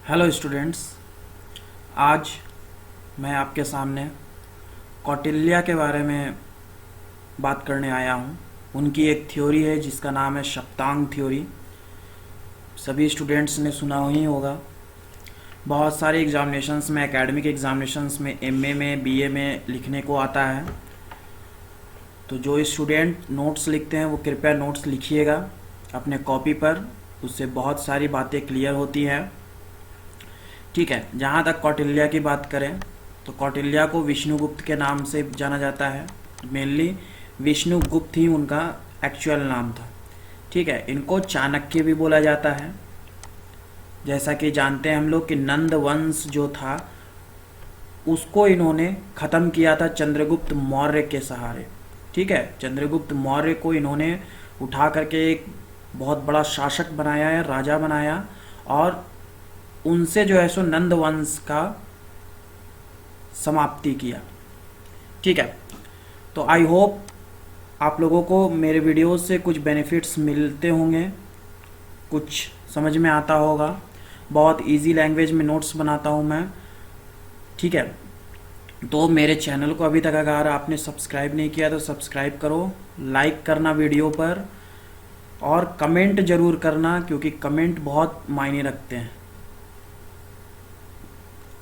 Hello students. आज मैं आपके सामने कौटिल्य के बारे में बात करने आया हूँ। उनकी एक थ्योरी है जिसका नाम है सप्तांग थ्योरी। सभी स्टूडेंट्स ने सुना ही होगा। बहुत सारे एग्जामिनेशंस में, एकेडमिक एग्जामिनेशंस में, एमए में, बीए में लिखने को आता है। तो जो स्टूडेंट नोट्स लिखते हैं वो कृपया नोट्स लिखिएगा अपने कॉपी पर। उससे बहुत सारी बातें क्लियर होती हैं। ठीक है, जहाँ तक कौटिल्य की बात करें तो कौटिल्य को विष्णुगुप्त के नाम से जाना जाता है। मेनली विष्णुगुप्त ही उनका एक्चुअल नाम था। ठीक है, इनको चाणक्य भी बोला जाता है। जैसा कि जानते हैं हम लोग कि नंद वंश जो था उसको इन्होंने ख़त्म किया था चंद्रगुप्त मौर्य के सहारे। ठीक है, चंद्रगुप्त मौर्य को इन्होंने उठा करके एक बहुत बड़ा शासक बनाया है, राजा बनाया, और उनसे जो है सो नंद वंश का समाप्ति किया। ठीक है, तो आई होप आप लोगों को मेरे वीडियोस से कुछ बेनिफिट्स मिलते होंगे, कुछ समझ में आता होगा। बहुत इजी लैंग्वेज में नोट्स बनाता हूँ मैं। ठीक है, तो मेरे चैनल को अभी तक अगर आपने सब्सक्राइब नहीं किया तो सब्सक्राइब करो, लाइक करना वीडियो पर, और कमेंट ज़रूर करना क्योंकि कमेंट बहुत मायने रखते हैं।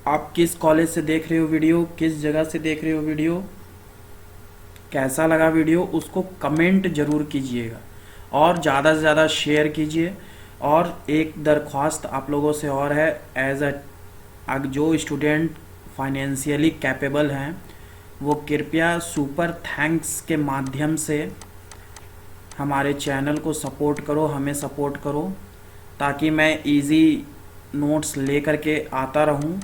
आप किस कॉलेज से देख रहे हो वीडियो, किस जगह से देख रहे हो वीडियो, कैसा लगा वीडियो, उसको कमेंट ज़रूर कीजिएगा और ज़्यादा से ज़्यादा शेयर कीजिए। और एक दरख्वास्त आप लोगों से और है, एज अ जो स्टूडेंट फाइनेंशियली कैपेबल हैं वो कृपया सुपर थैंक्स के माध्यम से हमारे चैनल को सपोर्ट करो, हमें सपोर्ट करो, ताकि मैं इजी नोट्स ले करके आता रहूं।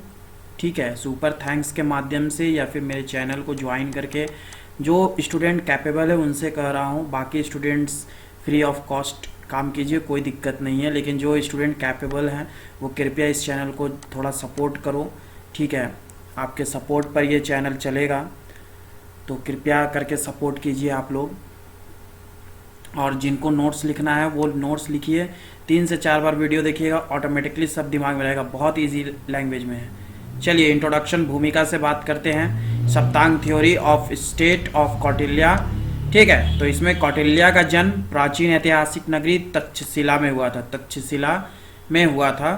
ठीक है, सुपर थैंक्स के माध्यम से या फिर मेरे चैनल को ज्वाइन करके। जो स्टूडेंट कैपेबल है उनसे कह रहा हूँ, बाकी स्टूडेंट्स फ्री ऑफ कॉस्ट काम कीजिए, कोई दिक्कत नहीं है, लेकिन जो स्टूडेंट कैपेबल हैं वो कृपया इस चैनल को थोड़ा सपोर्ट करो। ठीक है, आपके सपोर्ट पर ये चैनल चलेगा, तो कृपया करके सपोर्ट कीजिए आप लोग। और जिनको नोट्स लिखना है वो नोट्स लिखिए, 3 से 4 बार वीडियो देखिएगा, ऑटोमेटिकली सब दिमाग में रहेगा। बहुत इजी लैंग्वेज में है। चलिए इंट्रोडक्शन, भूमिका से बात करते हैं। Saptang theory of state of Kautilya. ठीक है, तो इसमें कौटिल्य का जन्म प्राचीन ऐतिहासिक नगरी तक्षशिला में हुआ था। तक्षशिला में हुआ था।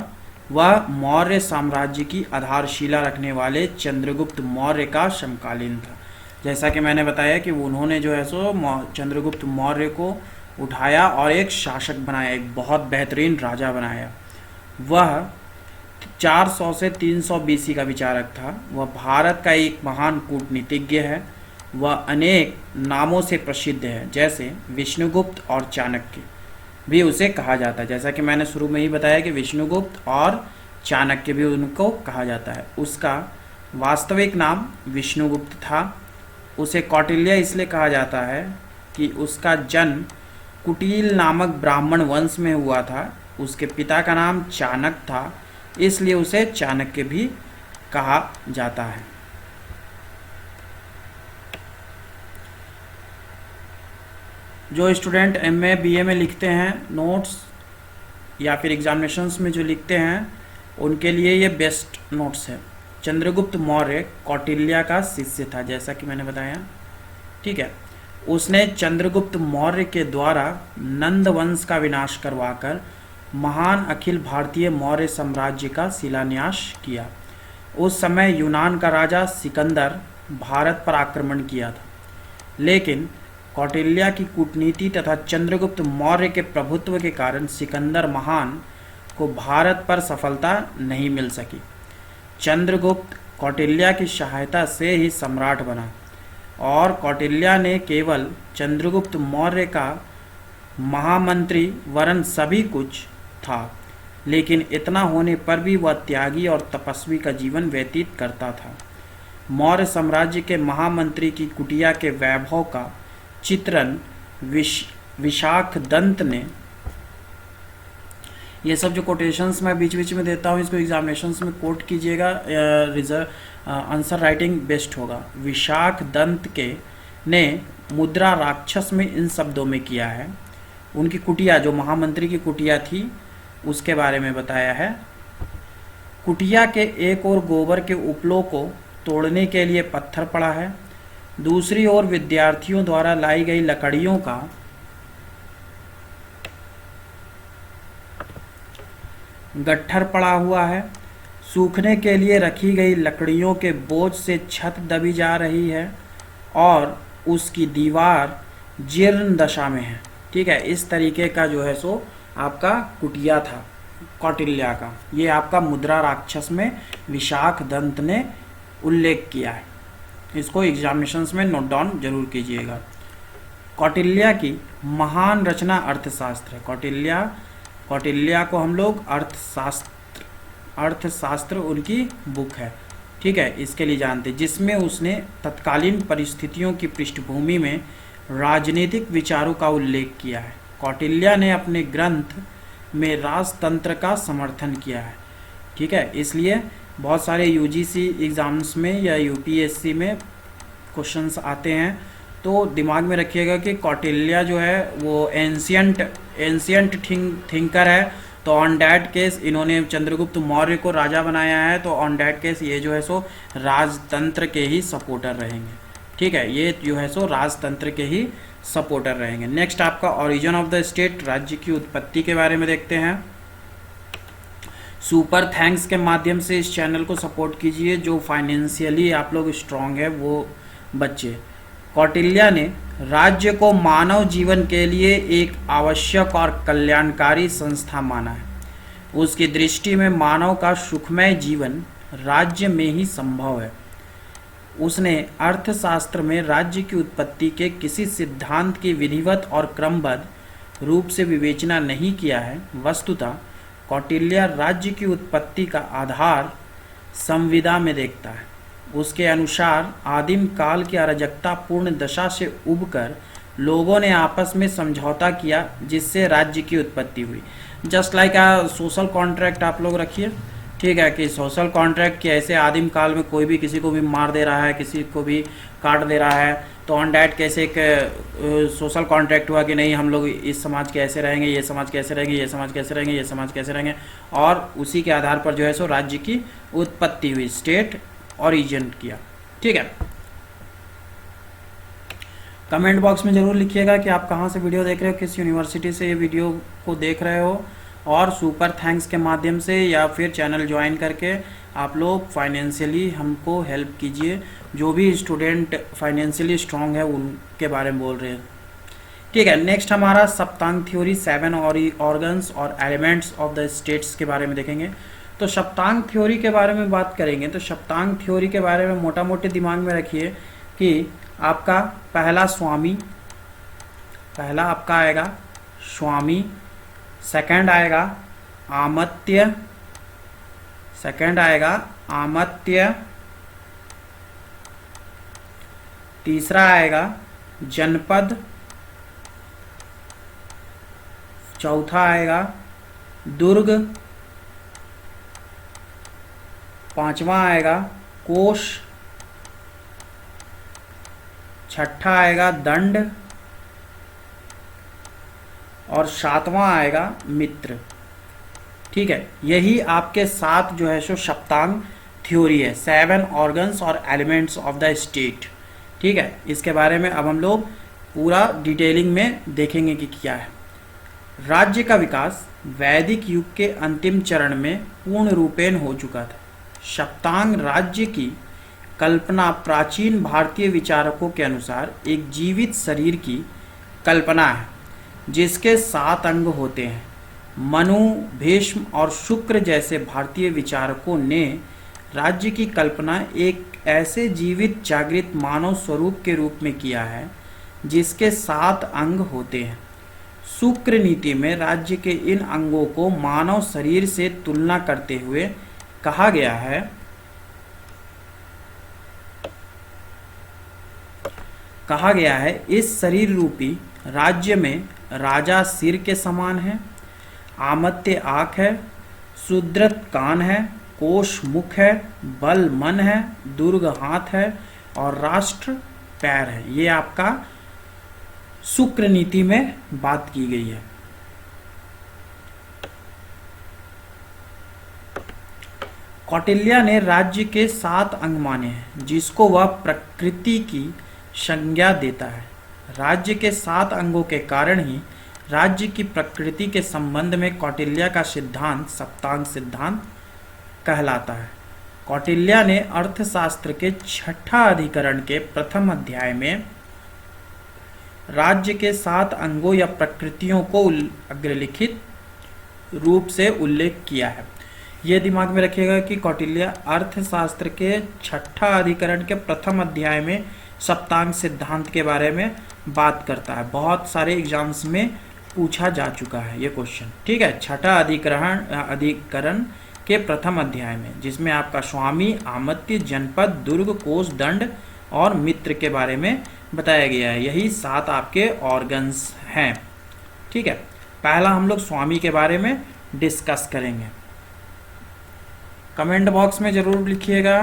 वह मौर्य साम्राज्य की आधारशिला रखने वाले चंद्रगुप्त मौर्य का समकालीन था। जैसा कि मैंने बताया कि उन्होंने जो है सो चंद्रगुप्त मौर्य को उठाया और एक शासक बनाया, एक बहुत बेहतरीन राजा बनाया। वह 400 से 300 बीसी का विचारक था। वह भारत का एक महान कूटनीतिज्ञ है। वह अनेक नामों से प्रसिद्ध है, जैसे विष्णुगुप्त और चाणक्य भी उसे कहा जाता है। जैसा कि मैंने शुरू में ही बताया कि विष्णुगुप्त और चाणक्य भी उनको कहा जाता है। उसका वास्तविक नाम विष्णुगुप्त था। उसे कौटिल्य इसलिए कहा जाता है कि उसका जन्म कुटिल नामक ब्राह्मण वंश में हुआ था। उसके पिता का नाम चाणक्य था, इसलिए उसे चाणक्य भी कहा जाता है। जो स्टूडेंट एमए बीए में लिखते हैं नोट्स या फिर एग्जामिनेशंस में जो लिखते हैं उनके लिए ये बेस्ट नोट्स है। चंद्रगुप्त मौर्य कौटिल्य का शिष्य था, जैसा कि मैंने बताया। ठीक है, उसने चंद्रगुप्त मौर्य के द्वारा नंद वंश का विनाश करवाकर महान अखिल भारतीय मौर्य साम्राज्य का शिलान्यास किया। उस समय यूनान का राजा सिकंदर भारत पर आक्रमण किया था, लेकिन कौटिल्य की कूटनीति तथा चंद्रगुप्त मौर्य के प्रभुत्व के कारण सिकंदर महान को भारत पर सफलता नहीं मिल सकी। चंद्रगुप्त कौटिल्य की सहायता से ही सम्राट बना, और कौटिल्य ने केवल चंद्रगुप्त मौर्य का महामंत्री वरन सभी कुछ था, लेकिन इतना होने पर भी वह त्यागी और तपस्वी का जीवन व्यतीत करता था। मौर्य साम्राज्य के महामंत्री की कुटिया के वैभव का चित्रण विशाख दंत ने, ये सब जो कोटेशंस मैं बीच बीच में देता हूँ इसको एग्जामिनेशंस में कोट कीजिएगा, आंसर राइटिंग बेस्ट होगा। विशाख दंत के ने मुद्रा राक्षस में इन शब्दों में किया है। उनकी कुटिया, जो महामंत्री की कुटिया थी, उसके बारे में बताया है। कुटिया के एक ओर गोबर के उपलों को तोड़ने के लिए पत्थर पड़ा है, दूसरी ओर विद्यार्थियों द्वारा लाई गई लकड़ियों का गट्ठर पड़ा हुआ है। सूखने के लिए रखी गई लकड़ियों के बोझ से छत दबी जा रही है और उसकी दीवार जीर्ण दशा में है। ठीक है, इस तरीके का जो है सो आपका कुटिया था कौटिल्य का। ये आपका मुद्रा राक्षस में विशाख दंत ने उल्लेख किया है। इसको एग्जामिनेशंस में नोट डाउन जरूर कीजिएगा। कौटिल्य की महान रचना अर्थशास्त्र है। कौटिल्य को हम लोग अर्थशास्त्र उनकी बुक है। ठीक है, इसके लिए जानते हैं, जिसमें उसने तत्कालीन परिस्थितियों की पृष्ठभूमि में राजनीतिक विचारों का उल्लेख किया है। कौटिल्य ने अपने ग्रंथ में राजतंत्र का समर्थन किया है। ठीक है, इसलिए बहुत सारे यूजीसी एग्जाम्स में या यूपीएससी में क्वेश्चंस आते हैं, तो दिमाग में रखिएगा कि कौटिल्य जो है वो एंशियंट थिंकर है। तो ऑन डैट केस इन्होंने चंद्रगुप्त मौर्य को राजा बनाया है, तो ऑन डैट केस ये जो है सो राजतंत्र के ही सपोर्टर रहेंगे। ठीक है, ये जो है सो राजतंत्र के ही सपोर्टर रहेंगे। नेक्स्ट आपका ओरिजिन ऑफ द स्टेट, राज्य की उत्पत्ति के बारे में देखते हैं। सुपर थैंक्स के माध्यम से इस चैनल को सपोर्ट कीजिए। जो फाइनेंशियली आप लोग स्ट्रांग है वो बच्चे। कौटिल्य ने राज्य को मानव जीवन के लिए एक आवश्यक और कल्याणकारी संस्था माना है। उसकी दृष्टि में मानव का सुखमय जीवन राज्य में ही संभव है। उसने अर्थशास्त्र में राज्य की उत्पत्ति के किसी सिद्धांत की विधिवत और क्रमबद्ध रूप से विवेचना नहीं किया है। वस्तुतः कौटिल्य राज्य की उत्पत्ति का आधार संविदा में देखता है। उसके अनुसार आदिम काल की अराजकता पूर्ण दशा से उबकर लोगों ने आपस में समझौता किया, जिससे राज्य की उत्पत्ति हुई। जस्ट लाइक सोशल कॉन्ट्रैक्ट आप लोग रखिए। ठीक है, कि सोशल कॉन्ट्रैक्ट कि ऐसे आदिम काल में कोई भी किसी को भी मार दे रहा है, किसी को भी काट दे रहा है, तो ऑन डैट कैसे एक सोशल कॉन्ट्रैक्ट हुआ कि नहीं हम लोग इस समाज के ऐसे रहेंगे, ये समाज कैसे रहेंगे, ये समाज कैसे रहेंगे, ये समाज कैसे रहेंगे, और उसी के आधार पर जो है सो राज्य की उत्पत्ति हुई, स्टेट ओरिजिन किया। ठीक है, कमेंट बॉक्स में जरूर लिखिएगा कि आप कहाँ से वीडियो देख रहे हो, किस यूनिवर्सिटी से ये वीडियो को देख रहे हो, और सुपर थैंक्स के माध्यम से या फिर चैनल ज्वाइन करके आप लोग फाइनेंशियली हमको हेल्प कीजिए। जो भी स्टूडेंट फाइनेंशियली स्ट्रांग है उनके बारे में बोल रहे हैं। ठीक है, नेक्स्ट हमारा सप्तांग थ्योरी, 7 ऑर्गन्स और एलिमेंट्स ऑफ द स्टेट्स के बारे में देखेंगे। तो सप्तांग थ्योरी के बारे में बात करेंगे। तो सप्तांग थ्योरी के बारे में मोटा मोटे दिमाग में रखिए कि आपका पहला आपका आएगा स्वामी, सेकंड आएगा आमत्य, तीसरा आएगा जनपद, चौथा आएगा दुर्ग, पांचवा आएगा कोश, छठा आएगा दंड, और सातवां आएगा मित्र। ठीक है, यही आपके 7 जो है सो सप्तांग थ्योरी है, 7 ऑर्गन्स और एलिमेंट्स ऑफ द स्टेट। ठीक है, इसके बारे में अब हम लोग पूरा डिटेलिंग में देखेंगे कि क्या है। राज्य का विकास वैदिक युग के अंतिम चरण में पूर्ण रूपेण हो चुका था। सप्तांग राज्य की कल्पना प्राचीन भारतीय विचारकों के अनुसार एक जीवित शरीर की कल्पना है, जिसके 7 अंग होते हैं। मनु, भीष्म और शुक्र जैसे भारतीय विचारकों ने राज्य की कल्पना एक ऐसे जीवित जागृत मानव स्वरूप के रूप में किया है जिसके 7 अंग होते हैं। शुक्र नीति में राज्य के इन अंगों को मानव शरीर से तुलना करते हुए कहा गया है इस शरीर रूपी राज्य में राजा सिर के समान है, आमत्य आँख है, सुद्रत कान है, कोश मुख है, बल मन है, दुर्ग हाथ है और राष्ट्र पैर है। ये आपका शुक्र नीति में बात की गई है। कौटिल्य ने राज्य के 7 अंग माने हैं जिसको वह प्रकृति की संज्ञा देता है। राज्य के 7 अंगों के कारण ही राज्य की प्रकृति के संबंध में कौटिल्य का सिद्धांत सप्तांग सिद्धांत कहलाता है। कौटिल्य ने अर्थशास्त्र के 6ठा अधिकरण के प्रथम अध्याय में राज्य के 7 अंगों या प्रकृतियों को अग्रलिखित रूप से उल्लेख किया है। यह दिमाग में रखिएगा कि कौटिल्य अर्थशास्त्र के 6ठा अधिकरण के प्रथम अध्याय में सप्तांग सिद्धांत के बारे में बात करता है। बहुत सारे एग्जाम्स में पूछा जा चुका है ये क्वेश्चन, ठीक है। 6ठा अधिकरण के प्रथम अध्याय में, जिसमें आपका स्वामी, आमत्य, जनपद, दुर्ग, कोष, दंड और मित्र के बारे में बताया गया है। यही 7 आपके ऑर्गन्स हैं, ठीक है। पहला हम लोग स्वामी के बारे में डिस्कस करेंगे। कमेंट बॉक्स में ज़रूर लिखिएगा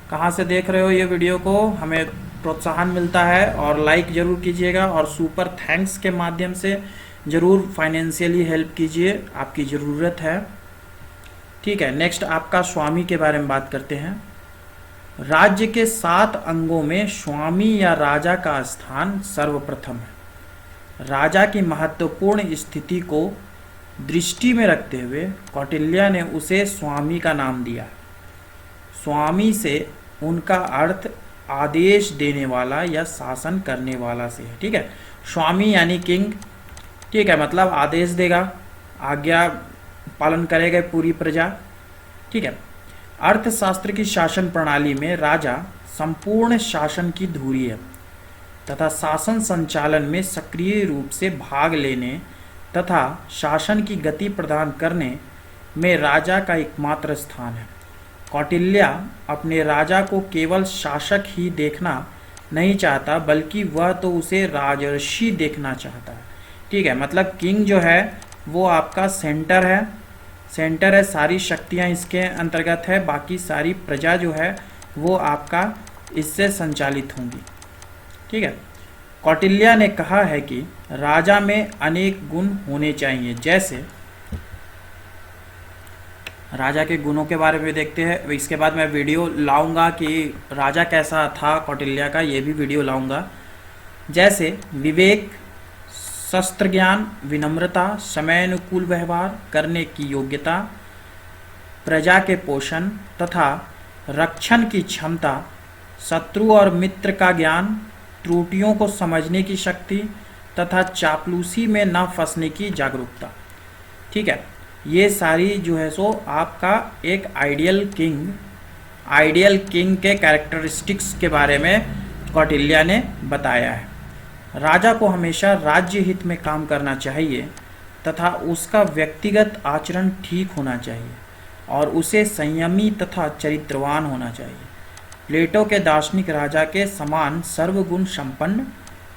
कहाँ से देख रहे हो ये वीडियो को, हमें प्रोत्साहन मिलता है। और लाइक ज़रूर कीजिएगा और सुपर थैंक्स के माध्यम से ज़रूर फाइनेंशियली हेल्प कीजिए, आपकी ज़रूरत है, ठीक है। नेक्स्ट आपका स्वामी के बारे में बात करते हैं। राज्य के 7 अंगों में स्वामी या राजा का स्थान सर्वप्रथम है। राजा की महत्वपूर्ण स्थिति को दृष्टि में रखते हुए कौटिल्य ने उसे स्वामी का नाम दिया। स्वामी से उनका अर्थ आदेश देने वाला या शासन करने वाला से है, ठीक है। स्वामी यानी किंग, ठीक है, मतलब आदेश देगा, आज्ञा पालन करेगा पूरी प्रजा, ठीक है। अर्थशास्त्र की शासन प्रणाली में राजा संपूर्ण शासन की धुरी है तथा शासन संचालन में सक्रिय रूप से भाग लेने तथा शासन की गति प्रदान करने में राजा का एकमात्र स्थान है। कौटिल्य अपने राजा को केवल शासक ही देखना नहीं चाहता, बल्कि वह तो उसे राजर्षि देखना चाहता है, ठीक है। मतलब किंग जो है वो आपका सेंटर है, सारी शक्तियां इसके अंतर्गत है, बाकी सारी प्रजा जो है वो आपका इससे संचालित होंगी, ठीक है। कौटिल्य ने कहा है कि राजा में अनेक गुण होने चाहिए। जैसे राजा के गुणों के बारे में देखते हैं, इसके बाद मैं वीडियो लाऊंगा कि राजा कैसा था कौटिल्य का, ये भी वीडियो लाऊंगा। जैसे विवेक, शस्त्र ज्ञान, विनम्रता, समयानुकूल व्यवहार करने की योग्यता, प्रजा के पोषण तथा रक्षण की क्षमता, शत्रु और मित्र का ज्ञान, त्रुटियों को समझने की शक्ति तथा चापलूसी में न फंसने की जागरूकता, ठीक है। ये सारी जो है सो आपका एक आइडियल किंग के कैरेक्टरिस्टिक्स के बारे में कौटिल्य ने बताया है। राजा को हमेशा राज्य हित में काम करना चाहिए तथा उसका व्यक्तिगत आचरण ठीक होना चाहिए और उसे संयमी तथा चरित्रवान होना चाहिए। प्लेटो के दार्शनिक राजा के समान सर्वगुण संपन्न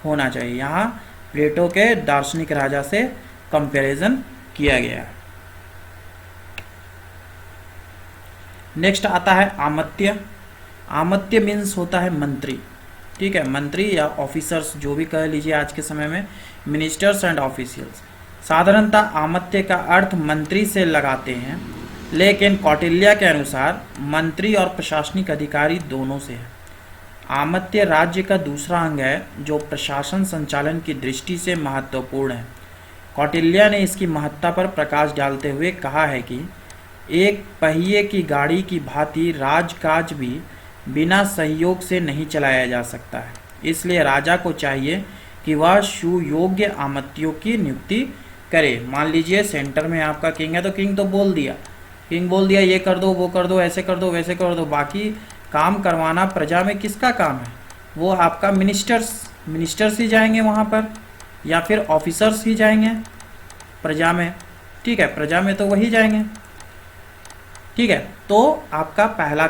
होना चाहिए। यहाँ प्लेटो के दार्शनिक राजा से कंपैरिजन किया गया है। नेक्स्ट आता है आमत्य। आमत्य मीन्स होता है मंत्री, ठीक है, मंत्री या ऑफिसर्स जो भी कह लीजिए आज के समय में, मिनिस्टर्स एंड ऑफिशियल्स। साधारणतः आमत्य का अर्थ मंत्री से लगाते हैं, लेकिन कौटिल्य के अनुसार मंत्री और प्रशासनिक अधिकारी दोनों से है। आमत्य राज्य का दूसरा अंग है जो प्रशासन संचालन की दृष्टि से महत्वपूर्ण है। कौटिल्य ने इसकी महत्ता पर प्रकाश डालते हुए कहा है कि एक पहिए की गाड़ी की भांति राजकाज भी बिना सहयोग से नहीं चलाया जा सकता है। इसलिए राजा को चाहिए कि वह सुयोग्य आमत्यों की नियुक्ति करे। मान लीजिए सेंटर में आपका किंग है तो किंग बोल दिया ये कर दो, वो कर दो, ऐसे कर दो, वैसे कर दो। बाकी काम करवाना प्रजा में किसका काम है? वो आपका मिनिस्टर्स ही जाएंगे वहाँ पर, या फिर ऑफिसर्स ही जाएंगे प्रजा में, ठीक है, प्रजा में तो वही जाएंगे, ठीक है। तो आपका पहला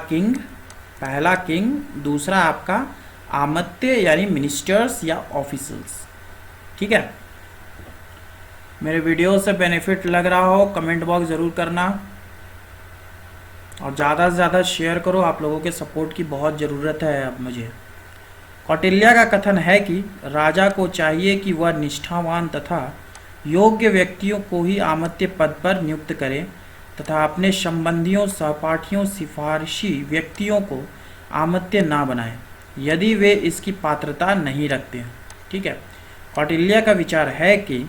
किंग, दूसरा आपका आमत्य यानी मिनिस्टर्स या ऑफिसर्स, ठीक है। मेरे वीडियो से बेनिफिट लग रहा हो कमेंट बॉक्स ज़रूर करना और ज़्यादा से ज़्यादा शेयर करो। आप लोगों के सपोर्ट की बहुत ज़रूरत है अब मुझे। कौटिल्य का कथन है कि राजा को चाहिए कि वह निष्ठावान तथा योग्य व्यक्तियों को ही आमत्य पद पर नियुक्त करे तथा अपने संबंधियों, सहपाठियों, सिफारिशी व्यक्तियों को आमत्य ना बनाएं यदि वे इसकी पात्रता नहीं रखते हैं। ठीक है, कौटिल्य का विचार है कि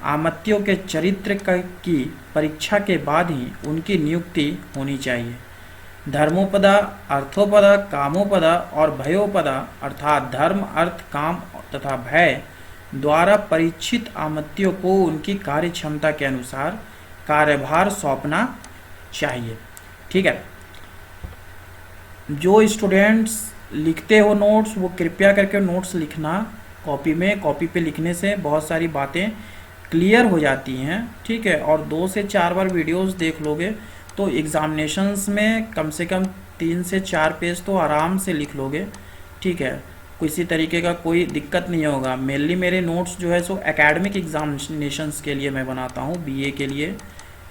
आमत्यों के चरित्र की परीक्षा के बाद ही उनकी नियुक्ति होनी चाहिए। धर्मोपदा, अर्थोपदा, कामोपदा और भयोपदा अर्थात धर्म, अर्थ, काम तथा भय द्वारा परीक्षित आमत्यों को उनकी कार्य क्षमता के अनुसार कार्यभार सौंपना चाहिए। ठीक है, जो स्टूडेंट्स लिखते हो नोट्स, वो कृपया करके नोट्स लिखना कॉपी में। कॉपी पे लिखने से बहुत सारी बातें क्लियर हो जाती हैं। ठीक है, और 2 से 4 बार वीडियोस देख लोगे तो एग्जामिनेशंस में कम से कम 3 से 4 पेज तो आराम से लिख लोगे। ठीक है, किसी तरीके का कोई दिक्कत नहीं होगा। मेनली मेरे नोट्स जो है सो एकेडमिक एग्जामिनेशंस के लिए मैं बनाता हूँ, बीए के लिए,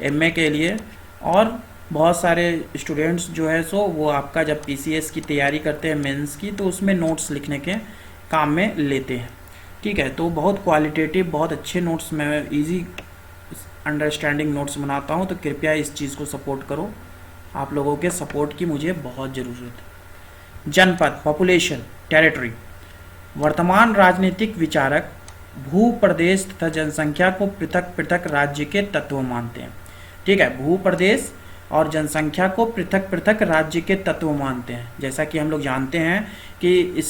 एमए के लिए, और बहुत सारे स्टूडेंट्स जो है सो वो आपका जब पीसीएस की तैयारी करते हैं मेंस की, तो उसमें नोट्स लिखने के काम में लेते हैं। ठीक है, तो बहुत क्वालिटेटिव, बहुत अच्छे नोट्स, मैं इजी अंडरस्टैंडिंग नोट्स बनाता हूँ, तो कृपया इस चीज़ को सपोर्ट करो। आप लोगों के सपोर्ट की मुझे बहुत ज़रूरत है। जनपद, पॉपुलेशन, टेरिटरी। वर्तमान राजनीतिक विचारक भू प्रदेश तथा जनसंख्या को पृथक पृथक राज्य के तत्व मानते हैं। ठीक है, भू प्रदेश और जनसंख्या को पृथक पृथक राज्य के तत्व मानते हैं। जैसा कि हम लोग जानते हैं कि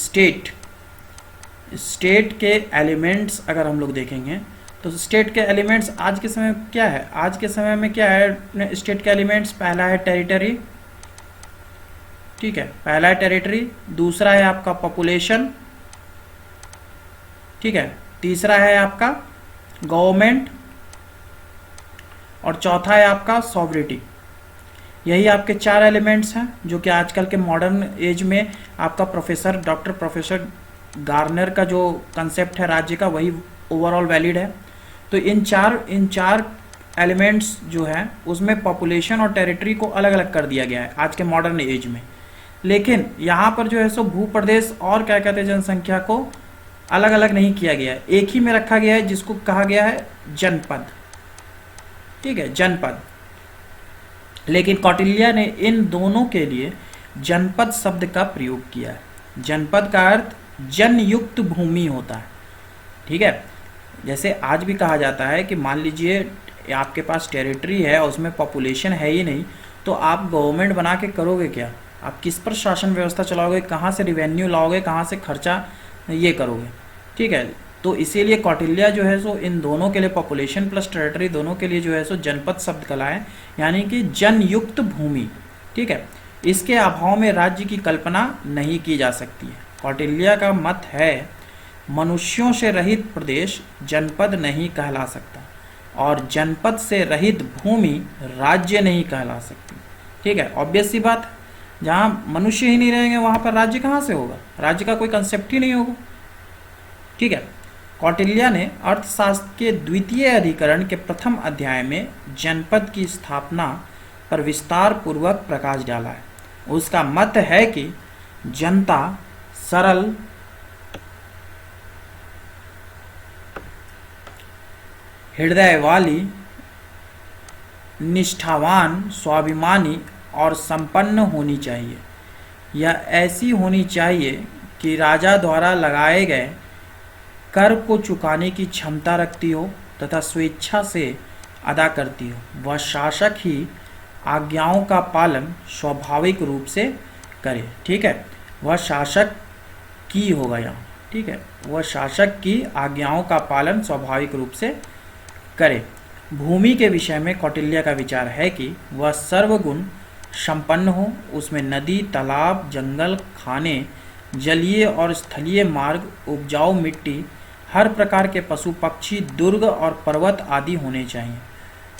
स्टेट के एलिमेंट्स अगर हम लोग देखेंगे तो स्टेट के एलिमेंट्स आज के समय में क्या है? आज के समय में क्या है स्टेट के एलिमेंट्स? पहला है टेरिटरी। ठीक है, पहला है टेरिटरी, दूसरा है आपका पॉपुलेशन। ठीक है, तीसरा है आपका गवर्नमेंट, और चौथा है आपका सॉवरिटी। यही आपके 4 एलिमेंट्स हैं जो कि आजकल के मॉडर्न एज में आपका डॉक्टर प्रोफेसर गार्नर का जो कंसेप्ट है राज्य का, वही ओवरऑल वैलिड है। तो इन चार एलिमेंट्स जो है उसमें पॉपुलेशन और टेरिटरी को अलग अलग कर दिया गया है आज के मॉडर्न एज में। लेकिन यहाँ पर जो है सो भू प्रदेश और क्या कहते हैं जनसंख्या को अलग अलग नहीं किया गया है, एक ही में रखा गया है, जिसको कहा गया है जनपद। ठीक है, जनपद। लेकिन कौटिल्य ने इन दोनों के लिए जनपद शब्द का प्रयोग किया है। जनपद का अर्थ जनयुक्त भूमि होता है। ठीक है, जैसे आज भी कहा जाता है कि मान लीजिए आपके पास टेरिटरी है और उसमें पॉपुलेशन है ही नहीं, तो आप गवर्नमेंट बना के करोगे क्या? आप किस पर शासन व्यवस्था चलाओगे? कहाँ से रिवेन्यू लाओगे? कहाँ से खर्चा ये करोगे? ठीक है, तो इसीलिए कौटिल्य जो है सो इन दोनों के लिए, पॉपुलेशन प्लस टेरिटरी दोनों के लिए जो है सो जनपद शब्द का लाए, यानी कि जनयुक्त भूमि। ठीक है, इसके अभाव में राज्य की कल्पना नहीं की जा सकती है। कौटिल्य का मत है मनुष्यों से रहित प्रदेश जनपद नहीं कहला सकता और जनपद से रहित भूमि राज्य नहीं कहला सकती। ठीक है, ऑब्वियस सी बात, जहाँ मनुष्य ही नहीं रहेंगे वहाँ पर राज्य कहाँ से होगा? राज्य का कोई कंसेप्ट ही नहीं होगा। ठीक है, कौटिल्य ने अर्थशास्त्र के 2वें अधिकरण के प्रथम अध्याय में जनपद की स्थापना पर विस्तार पूर्वक प्रकाश डाला है। उसका मत है कि जनता सरल, हृदय वाली, निष्ठावान, स्वाभिमानी और संपन्न होनी चाहिए। यह ऐसी होनी चाहिए कि राजा द्वारा लगाए गए कर को चुकाने की क्षमता रखती हो तथा स्वेच्छा से अदा करती हो। वह शासक ही आज्ञाओं का पालन स्वाभाविक रूप से करे। ठीक है, वह शासक की होगा यहाँ। ठीक है, वह शासक की आज्ञाओं का पालन स्वाभाविक रूप से करे। भूमि के विषय में कौटिल्य का विचार है कि वह सर्वगुण संपन्न हो, उसमें नदी, तालाब, जंगल, खाने, जलीय और स्थलीय मार्ग, उपजाऊ मिट्टी, हर प्रकार के पशु पक्षी, दुर्ग और पर्वत आदि होने चाहिए।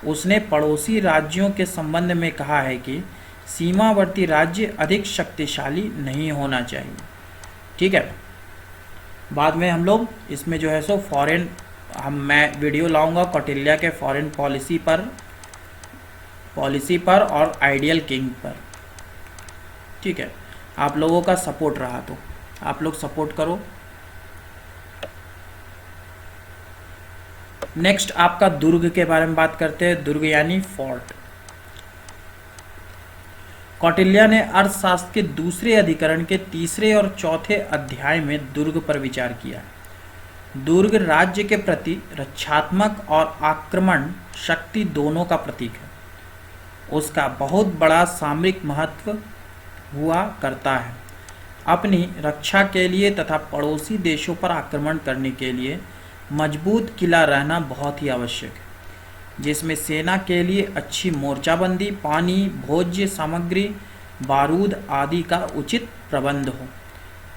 उसने पड़ोसी राज्यों के संबंध में कहा है कि सीमावर्ती राज्य अधिक शक्तिशाली नहीं होना चाहिए। ठीक है, बाद में हम लोग इसमें जो है सो फॉरेन मैं वीडियो लाऊंगा कौटिल्य के फॉरेन पॉलिसी पर और आइडियल किंग पर। ठीक है, आप लोगों का सपोर्ट रहा तो आप लोग सपोर्ट करो। नेक्स्ट आपका दुर्ग के बारे में बात करते हैं। दुर्ग यानी फोर्ट। कौटिल्य ने अर्थशास्त्र के दूसरे अधिकरण के तीसरे और चौथे अध्याय में दुर्ग पर विचार किया। दुर्ग राज्य के प्रति रक्षात्मक और आक्रमण शक्ति दोनों का प्रतीक है। उसका बहुत बड़ा सामरिक महत्व हुआ करता है। अपनी रक्षा के लिए तथा पड़ोसी देशों पर आक्रमण करने के लिए मजबूत किला रहना बहुत ही आवश्यक है, जिसमें सेना के लिए अच्छी मोर्चाबंदी, पानी, भोज्य सामग्री, बारूद आदि का उचित प्रबंध हो।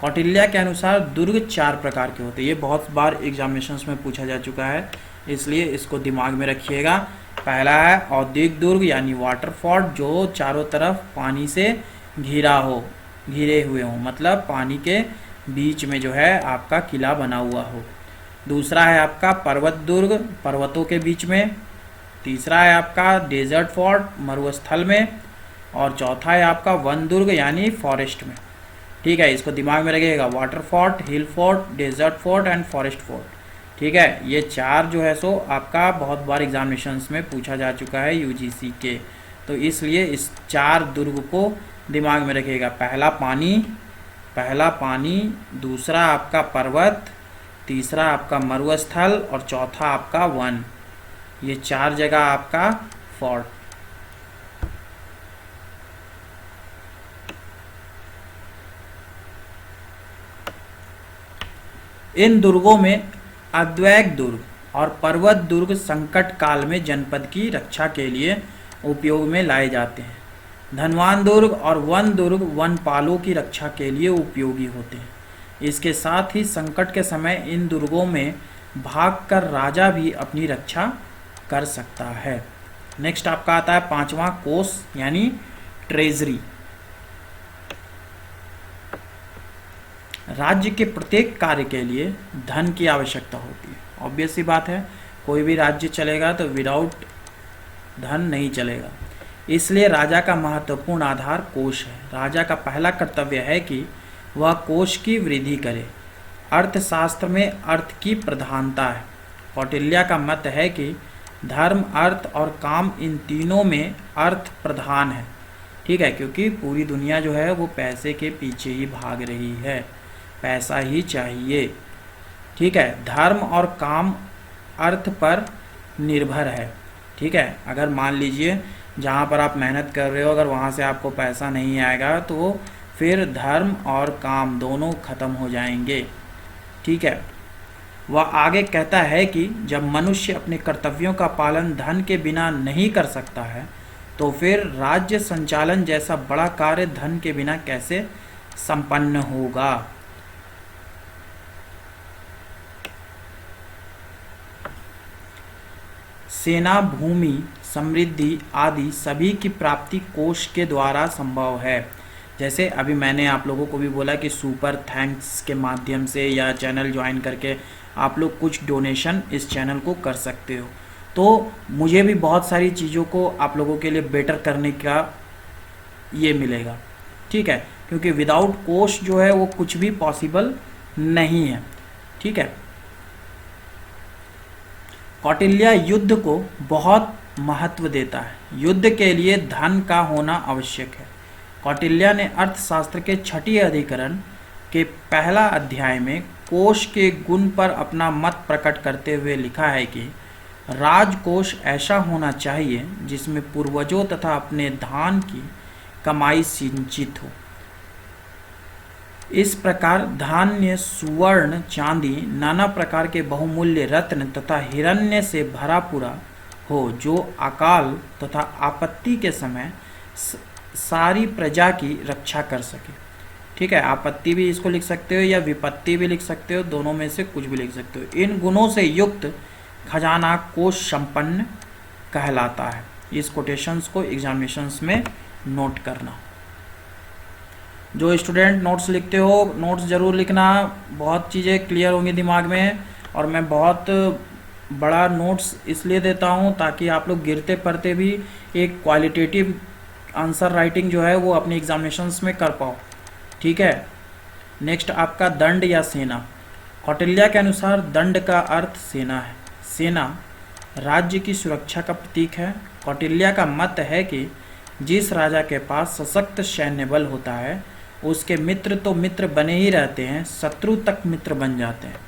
कौटिल्य के अनुसार दुर्ग 4 प्रकार के होते हैं। ये बहुत बार एग्जामिनेशंस में पूछा जा चुका है, इसलिए इसको दिमाग में रखिएगा। पहला है औद्योगिक दुर्ग यानी वाटर फोर्ट, जो चारों तरफ पानी से घिरे हुए हों, मतलब पानी के बीच में जो है आपका किला बना हुआ हो। दूसरा है आपका पर्वत दुर्ग, पर्वतों के बीच में। तीसरा है आपका डेजर्ट फोर्ट, मरुस्थल में। और चौथा है आपका वन दुर्ग यानी फॉरेस्ट में। ठीक है, इसको दिमाग में रखिएगा। Water fort, hill fort, desert fort and forest fort. ठीक है, ये 4 जो है सो आपका बहुत बार एग्जामिनेशंस में पूछा जा चुका है यूजीसी के, तो इसलिए इस 4 दुर्ग को दिमाग में रखिएगा। पहला पानी, दूसरा आपका पर्वत, तीसरा आपका मरुस्थल और चौथा आपका वन। ये 4 जगह आपका फोर्ट। इन दुर्गों में अद्वैत दुर्ग और पर्वत दुर्ग संकट काल में जनपद की रक्षा के लिए उपयोग में लाए जाते हैं। धनवान दुर्ग और वन दुर्ग वनपालों की रक्षा के लिए उपयोगी होते हैं। इसके साथ ही संकट के समय इन दुर्गों में भागकर राजा भी अपनी रक्षा कर सकता है। नेक्स्ट आपका आता है 5वां कोष यानी ट्रेजरी। राज्य के प्रत्येक कार्य के लिए धन की आवश्यकता होती है। ऑब्वियस सी बात है, कोई भी राज्य चलेगा तो विदाउट धन नहीं चलेगा। इसलिए राजा का महत्वपूर्ण आधार कोष है। राजा का पहला कर्तव्य है कि वह कोष की वृद्धि करे। अर्थशास्त्र में अर्थ की प्रधानता है। कौटिल्य का मत है कि धर्म, अर्थ और काम, इन तीनों में अर्थ प्रधान है। ठीक है, क्योंकि पूरी दुनिया जो है वो पैसे के पीछे ही भाग रही है, पैसा ही चाहिए। ठीक है, धर्म और काम अर्थ पर निर्भर है। ठीक है, अगर मान लीजिए जहाँ पर आप मेहनत कर रहे हो, अगर वहाँ से आपको पैसा नहीं आएगा तो फिर धर्म और काम दोनों खत्म हो जाएंगे। ठीक है, वह आगे कहता है कि जब मनुष्य अपने कर्तव्यों का पालन धन के बिना नहीं कर सकता है, तो फिर राज्य संचालन जैसा बड़ा कार्य धन के बिना कैसे संपन्न होगा। सेना, भूमि, समृद्धि आदि सभी की प्राप्ति कोष के द्वारा संभव है। जैसे अभी मैंने आप लोगों को भी बोला कि सुपर थैंक्स के माध्यम से या चैनल ज्वाइन करके आप लोग कुछ डोनेशन इस चैनल को कर सकते हो। तो मुझे भी बहुत सारी चीज़ों को आप लोगों के लिए बेटर करने का ये मिलेगा। ठीक है, क्योंकि विदाउट कोष जो है वो कुछ भी पॉसिबल नहीं है। ठीक है, कौटिल्य युद्ध को बहुत महत्व देता है। युद्ध के लिए धन का होना आवश्यक है। कौटिल्य ने अर्थशास्त्र के 6ठी अधिकरण के पहला अध्याय में कोष के गुण पर अपना मत प्रकट करते हुए लिखा है कि राजकोष ऐसा होना चाहिए जिसमें पूर्वजों तथा अपने धान की कमाई सिंचित हो। इस प्रकार धान्य, सुवर्ण, चांदी, नाना प्रकार के बहुमूल्य रत्न तथा हिरण्य से भरा पूरा हो, जो अकाल तथा आपत्ति के समय सारी प्रजा की रक्षा कर सके। ठीक है, आपत्ति भी इसको लिख सकते हो या विपत्ति भी लिख सकते हो, दोनों में से कुछ भी लिख सकते हो। इन गुणों से युक्त खजाना कोष संपन्न कहलाता है। इस कोटेशंस को एग्जामिनेशंस में नोट करना। जो स्टूडेंट नोट्स लिखते हो, नोट्स ज़रूर लिखना, बहुत चीज़ें क्लियर होंगी दिमाग में। और मैं बहुत बड़ा नोट्स इसलिए देता हूँ ताकि आप लोग गिरते पढ़ते भी एक क्वालिटेटिव आंसर राइटिंग जो है वो अपने एग्जामिनेशंस में कर पाओ। ठीक है, नेक्स्ट आपका दंड या सेना। कौटिल्य के अनुसार दंड का अर्थ सेना है। सेना राज्य की सुरक्षा का प्रतीक है। कौटिल्य का मत है कि जिस राजा के पास सशक्त सैन्य बल होता है उसके मित्र तो मित्र बने ही रहते हैं, शत्रु तक मित्र बन जाते हैं।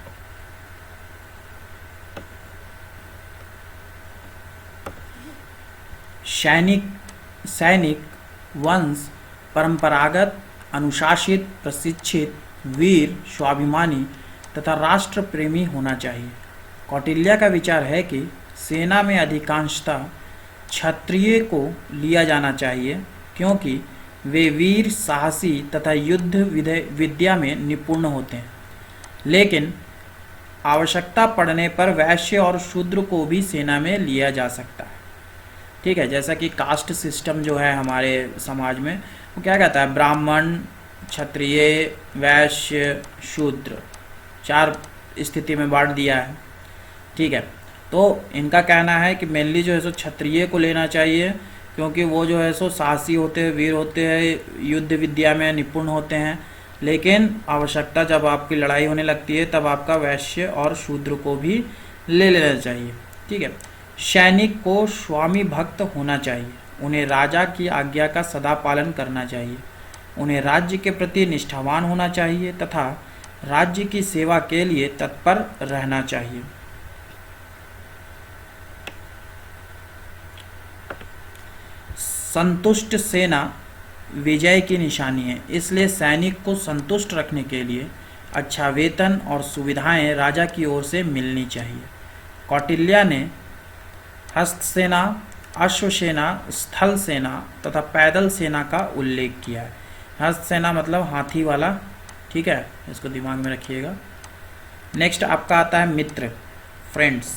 सैनिक वंश परंपरागत, अनुशासित, प्रशिक्षित, वीर, स्वाभिमानी तथा राष्ट्र प्रेमी होना चाहिए। कौटिल्य का विचार है कि सेना में अधिकांशतः क्षत्रिय को लिया जाना चाहिए क्योंकि वे वीर, साहसी तथा युद्ध विद्या में निपुण होते हैं, लेकिन आवश्यकता पड़ने पर वैश्य और शूद्र को भी सेना में लिया जा सकता है। ठीक है, जैसा कि कास्ट सिस्टम जो है हमारे समाज में, वो क्या कहता है, ब्राह्मण, क्षत्रिय, वैश्य, शूद्र, 4 स्थिति में बांट दिया है। ठीक है, तो इनका कहना है कि मेनली जो है सो क्षत्रिय को लेना चाहिए क्योंकि वो जो है सो साहसी होते हैं, वीर होते हैं, युद्ध विद्या में निपुण होते हैं, लेकिन आवश्यकता जब आपकी लड़ाई होने लगती है तब आपका वैश्य और शूद्र को भी ले लेना चाहिए। ठीक है, सैनिक को स्वामी भक्त होना चाहिए, उन्हें राजा की आज्ञा का सदा पालन करना चाहिए, उन्हें राज्य के प्रति निष्ठावान होना चाहिए तथा राज्य की सेवा के लिए तत्पर रहना चाहिए। संतुष्ट सेना विजय की निशानी है, इसलिए सैनिक को संतुष्ट रखने के लिए अच्छा वेतन और सुविधाएं राजा की ओर से मिलनी चाहिए। कौटिल्य ने हस्त सेना, अश्व सेना, स्थल सेना तथा पैदल सेना का उल्लेख किया है। हस्त सेना मतलब हाथी वाला, ठीक है, इसको दिमाग में रखिएगा। नेक्स्ट आपका आता है मित्र, फ्रेंड्स।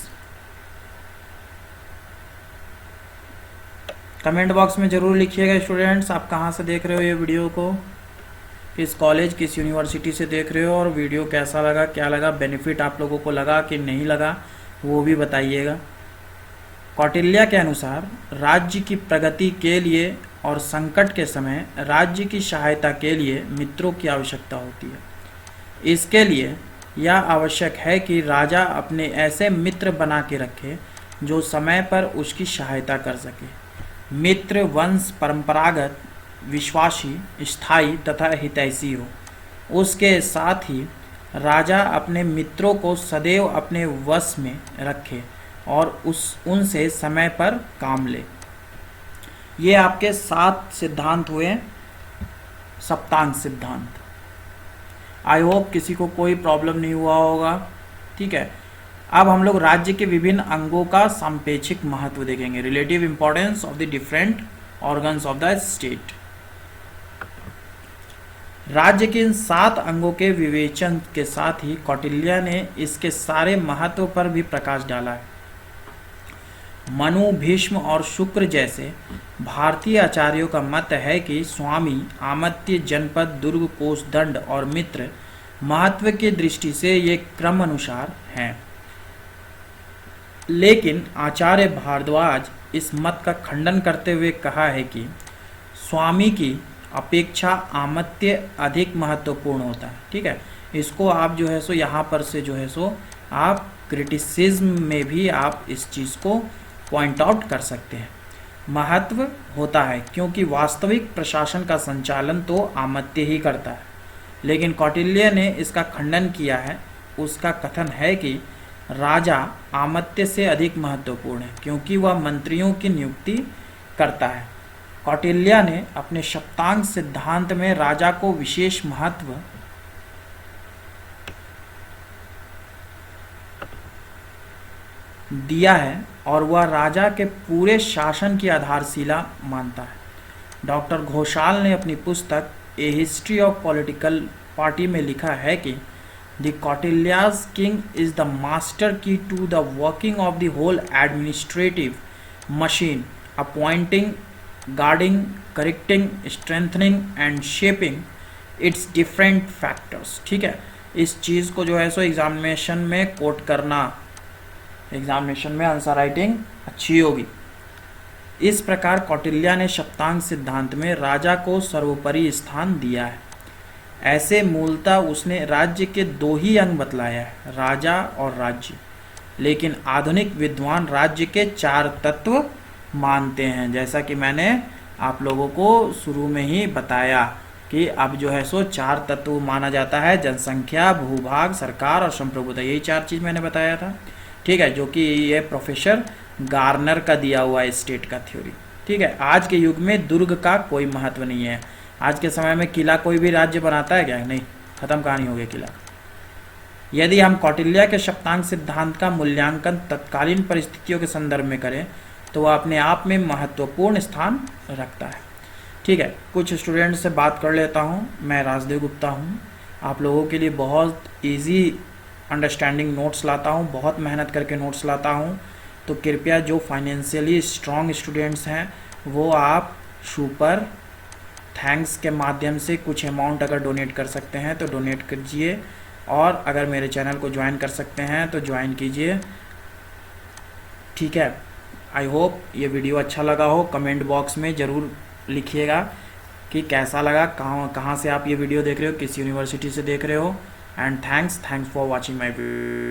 कमेंट बॉक्स में ज़रूर लिखिएगा स्टूडेंट्स, आप कहाँ से देख रहे हो ये वीडियो को, किस कॉलेज, किस यूनिवर्सिटी से देख रहे हो, और वीडियो कैसा लगा, क्या लगा, बेनिफिट आप लोगों को लगा कि नहीं लगा, वो भी बताइएगा। कौटिल्य के अनुसार राज्य की प्रगति के लिए और संकट के समय राज्य की सहायता के लिए मित्रों की आवश्यकता होती है। इसके लिए यह आवश्यक है कि राजा अपने ऐसे मित्र बना के रखे जो समय पर उसकी सहायता कर सके। मित्र वंश परंपरागत, विश्वासी, स्थायी तथा हितैषी हो। उसके साथ ही राजा अपने मित्रों को सदैव अपने वश में रखे और उनसे समय पर काम ले। ये आपके 7 सिद्धांत हुए, सप्तांग सिद्धांत। आई होप किसी को कोई प्रॉब्लम नहीं हुआ होगा। ठीक है, अब हम लोग राज्य के विभिन्न अंगों का सांपेक्षिक महत्व देखेंगे, relative importance of the different organs of the state. राज्य के इन 7 अंगों के विवेचन के साथ ही कौटिल्य ने इसके सारे महत्व पर भी प्रकाश डाला है। मनु, भीष्म और शुक्र जैसे भारतीय आचार्यों का मत है कि स्वामी, आमत्य, जनपद, दुर्ग, कोष, दंड और मित्र महत्व की दृष्टि से ये क्रम अनुसार हैं। लेकिन आचार्य भारद्वाज इस मत का खंडन करते हुए कहा है कि स्वामी की अपेक्षा आमत्य अधिक महत्वपूर्ण होता है। ठीक है, इसको आप जो है सो यहाँ पर से जो है सो आप क्रिटिसिज्म में भी आप इस चीज़ को पॉइंट आउट कर सकते हैं। महत्व होता है क्योंकि वास्तविक प्रशासन का संचालन तो आमत्य ही करता है, लेकिन कौटिल्य ने इसका खंडन किया है। उसका कथन है कि राजा आमत्य से अधिक महत्वपूर्ण है क्योंकि वह मंत्रियों की नियुक्ति करता है। कौटिल्य ने अपने सप्तांग सिद्धांत में राजा को विशेष महत्व दिया है और वह राजा के पूरे शासन की आधारशिला मानता है। डॉक्टर घोषाल ने अपनी पुस्तक ए हिस्ट्री ऑफ पॉलिटिकल पार्टी में लिखा है कि The Kautilya's king is the master key to the working of the whole administrative machine, appointing, guarding, correcting, strengthening and shaping its different factors। ठीक है, इस चीज़ को जो है सो एग्जामिनेशन में कोट करना, एग्जामिनेशन में आंसर राइटिंग अच्छी होगी। इस प्रकार कौटिल्य ने सप्तांग सिद्धांत में राजा को सर्वोपरि स्थान दिया है। ऐसे मूलतः उसने राज्य के 2 ही अंग बतलाया है, राजा और राज्य, लेकिन आधुनिक विद्वान राज्य के 4 तत्व मानते हैं। जैसा कि मैंने आप लोगों को शुरू में ही बताया कि अब जो है सो 4 तत्व माना जाता है, जनसंख्या, भूभाग, सरकार और संप्रभुता, यही 4 चीज़ मैंने बताया था। ठीक है, जो कि ये प्रोफेसर गार्नर का दिया हुआ है स्टेट का थ्योरी। ठीक है, आज के युग में दुर्ग का कोई महत्व नहीं है। आज के समय में किला कोई भी राज्य बनाता है क्या? नहीं, खत्म कहानी हो गया किला। यदि हम कौटिल्य के सप्तांग सिद्धांत का मूल्यांकन तत्कालीन परिस्थितियों के संदर्भ में करें तो वह अपने आप में महत्वपूर्ण स्थान रखता है। ठीक है, कुछ स्टूडेंट से बात कर लेता हूँ। मैं राजदेव गुप्ता हूँ, आप लोगों के लिए बहुत इजी अंडरस्टैंडिंग नोट्स लाता हूँ, बहुत मेहनत करके नोट्स लाता हूँ। तो कृपया जो फाइनेंशियली स्ट्रॉन्ग स्टूडेंट्स हैं वो आप सुपर थैंक्स के माध्यम से कुछ अमाउंट अगर डोनेट कर सकते हैं तो डोनेट कीजिए, और अगर मेरे चैनल को ज्वाइन कर सकते हैं तो ज्वाइन कीजिए। ठीक है, आई होप ये वीडियो अच्छा लगा हो। कमेंट बॉक्स में ज़रूर लिखिएगा कि कैसा लगा, कहाँ से आप ये वीडियो देख रहे हो, किस यूनिवर्सिटी से देख रहे हो। And thanks for watching my video.